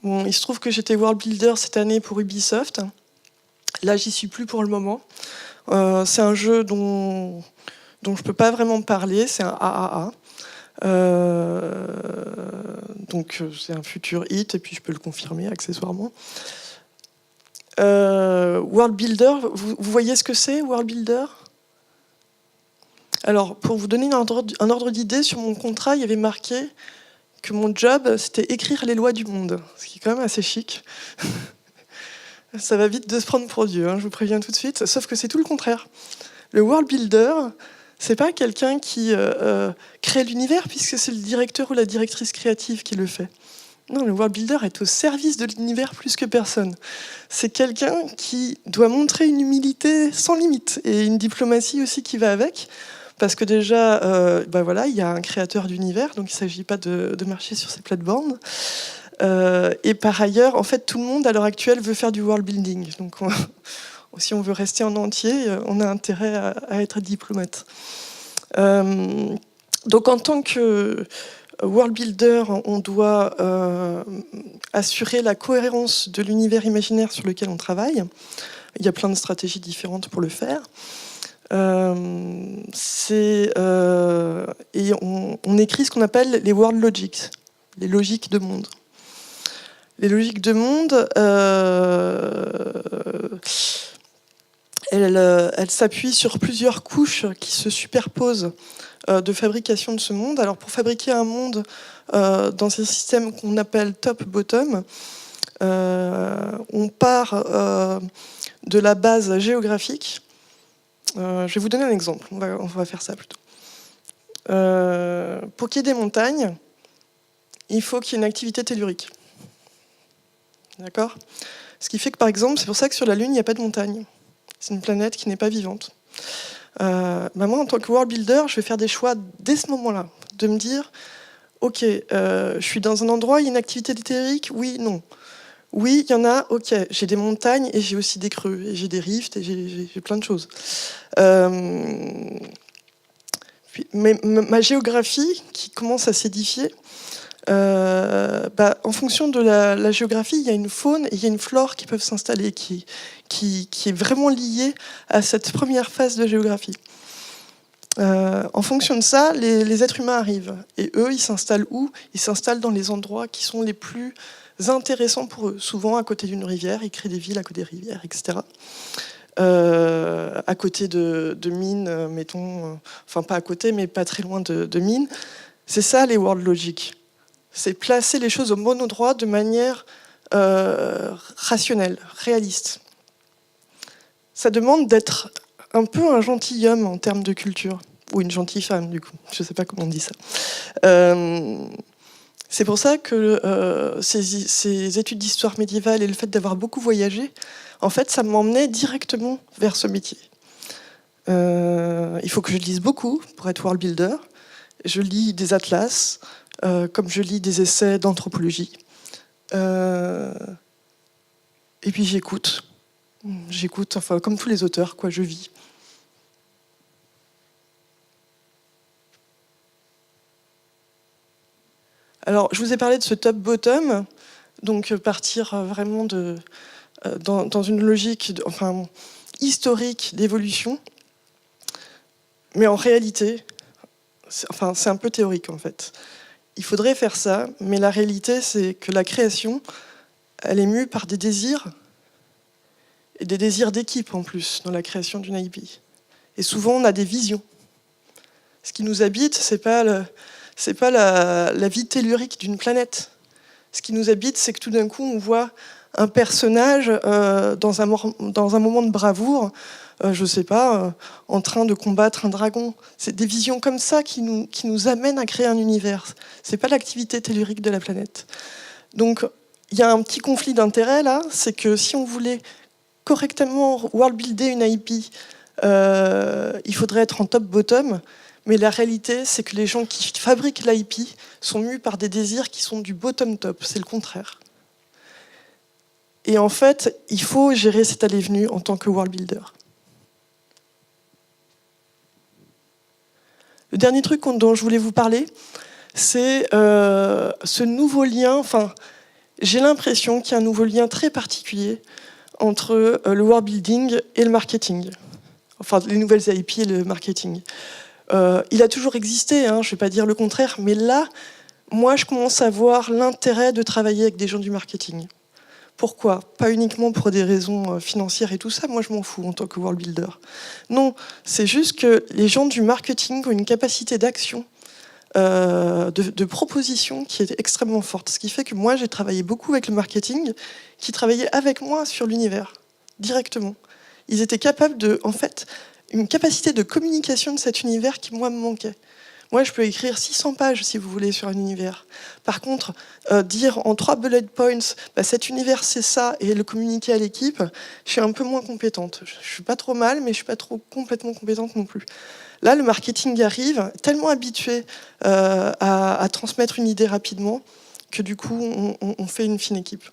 Bon, il se trouve que j'étais World Builder cette année pour Ubisoft. Là, j'y suis plus pour le moment. C'est un jeu dont je ne peux pas vraiment parler, c'est un AAA. Donc c'est un futur hit, et puis je peux le confirmer accessoirement. World Builder, vous voyez ce que c'est, World Builder? Alors, pour vous donner un ordre d'idée, sur mon contrat, il y avait marqué que mon job, c'était écrire les lois du monde, ce qui est quand même assez chic. Ça va vite de se prendre pour Dieu, hein, je vous préviens tout de suite, sauf que c'est tout le contraire. Le World Builder, c'est pas quelqu'un qui crée l'univers, puisque c'est le directeur ou la directrice créative qui le fait. Non, le World Builder est au service de l'univers plus que personne. C'est quelqu'un qui doit montrer une humilité sans limite, et une diplomatie aussi qui va avec. Parce que déjà, voilà, il y a un créateur d'univers, donc il ne s'agit pas de marcher sur ces plates-bandes. Et par ailleurs, en fait, tout le monde à l'heure actuelle veut faire du world building. Donc, si on veut rester en entier, on a intérêt à être diplomate. Donc, en tant que world builder, on doit assurer la cohérence de l'univers imaginaire sur lequel on travaille. Il y a plein de stratégies différentes pour le faire. Et on écrit ce qu'on appelle les world logics, les logiques de monde. Les logiques de monde, elles s'appuient sur plusieurs couches qui se superposent de fabrication de ce monde. Alors pour fabriquer un monde dans un système qu'on appelle top-bottom, on part de la base géographique. Je vais vous donner un exemple, on va faire ça plutôt. Pour qu'il y ait des montagnes, il faut qu'il y ait une activité tellurique. D'accord ? Ce qui fait que, par exemple, c'est pour ça que sur la Lune, il n'y a pas de montagne. C'est une planète qui n'est pas vivante. Moi, en tant que world builder, je vais faire des choix dès ce moment-là, de me dire, ok, je suis dans un endroit, il y a une activité tellurique, oui, non. Oui, il y en a, ok, j'ai des montagnes et j'ai aussi des creux, et j'ai des rifts, et j'ai plein de choses. Mais ma géographie, qui commence à s'édifier, en fonction de la géographie, il y a une faune et il y a une flore qui peuvent s'installer, qui est vraiment liée à cette première phase de géographie. En fonction de ça, les êtres humains arrivent. Et eux, ils s'installent où? Ils s'installent dans les endroits qui sont les plus intéressants pour eux. Souvent à côté d'une rivière, ils créent des villes à côté des rivières, etc. À côté de mines, mettons, enfin pas à côté, mais pas très loin de mines. C'est ça les world logic. C'est placer les choses au bon endroit de manière rationnelle, réaliste. Ça demande d'être un peu un gentilhomme en termes de culture, ou une gentille femme du coup, je ne sais pas comment on dit ça. C'est pour ça que ces études d'histoire médiévale et le fait d'avoir beaucoup voyagé, en fait, ça m'emmenait directement vers ce métier. Il faut que je lise beaucoup pour être world builder. Je lis des atlas, comme je lis des essais d'anthropologie. Et puis j'écoute. J'écoute, enfin, comme tous les auteurs, quoi, je vis. Alors, je vous ai parlé de ce top-bottom, donc partir vraiment dans une logique historique d'évolution. Mais en réalité, c'est un peu théorique en fait. Il faudrait faire ça, mais la réalité, c'est que la création, elle est mue par des désirs, et des désirs d'équipe en plus, dans la création d'une IP. Et souvent, on a des visions. Ce qui nous habite, c'est pas la vie tellurique d'une planète. Ce qui nous habite, c'est que tout d'un coup, on voit un personnage dans un moment de bravoure, je sais pas, en train de combattre un dragon. C'est des visions comme ça qui nous amènent à créer un univers. C'est pas l'activité tellurique de la planète. Donc, il y a un petit conflit d'intérêts là, c'est que si on voulait correctement world builder une IP, il faudrait être en top-bottom. Mais la réalité, c'est que les gens qui fabriquent l'IP sont mus par des désirs qui sont du bottom-top. C'est le contraire. Et en fait, il faut gérer cette allée-venue en tant que world builder. Le dernier truc dont je voulais vous parler, c'est ce nouveau lien. Enfin, j'ai l'impression qu'il y a un nouveau lien très particulier entre le world building et le marketing. Enfin, les nouvelles IP et le marketing. Il a toujours existé, hein, je ne vais pas dire le contraire, mais là, moi, je commence à voir l'intérêt de travailler avec des gens du marketing. Pourquoi? Pas uniquement pour des raisons financières et tout ça, moi je m'en fous en tant que world builder. Non, c'est juste que les gens du marketing ont une capacité d'action, de proposition qui est extrêmement forte. Ce qui fait que moi j'ai travaillé beaucoup avec le marketing, qui travaillait avec moi sur l'univers, directement. Ils étaient capables de, en fait, une capacité de communication de cet univers qui moi me manquait. Moi, je peux écrire 600 pages, si vous voulez, sur un univers. Par contre, dire en 3 bullet points, bah, cet univers, c'est ça, et le communiquer à l'équipe, je suis un peu moins compétente. Je suis pas trop mal, mais je suis pas trop complètement compétente non plus. Là, le marketing arrive, tellement habitué à transmettre une idée rapidement, que du coup, on fait une fine équipe.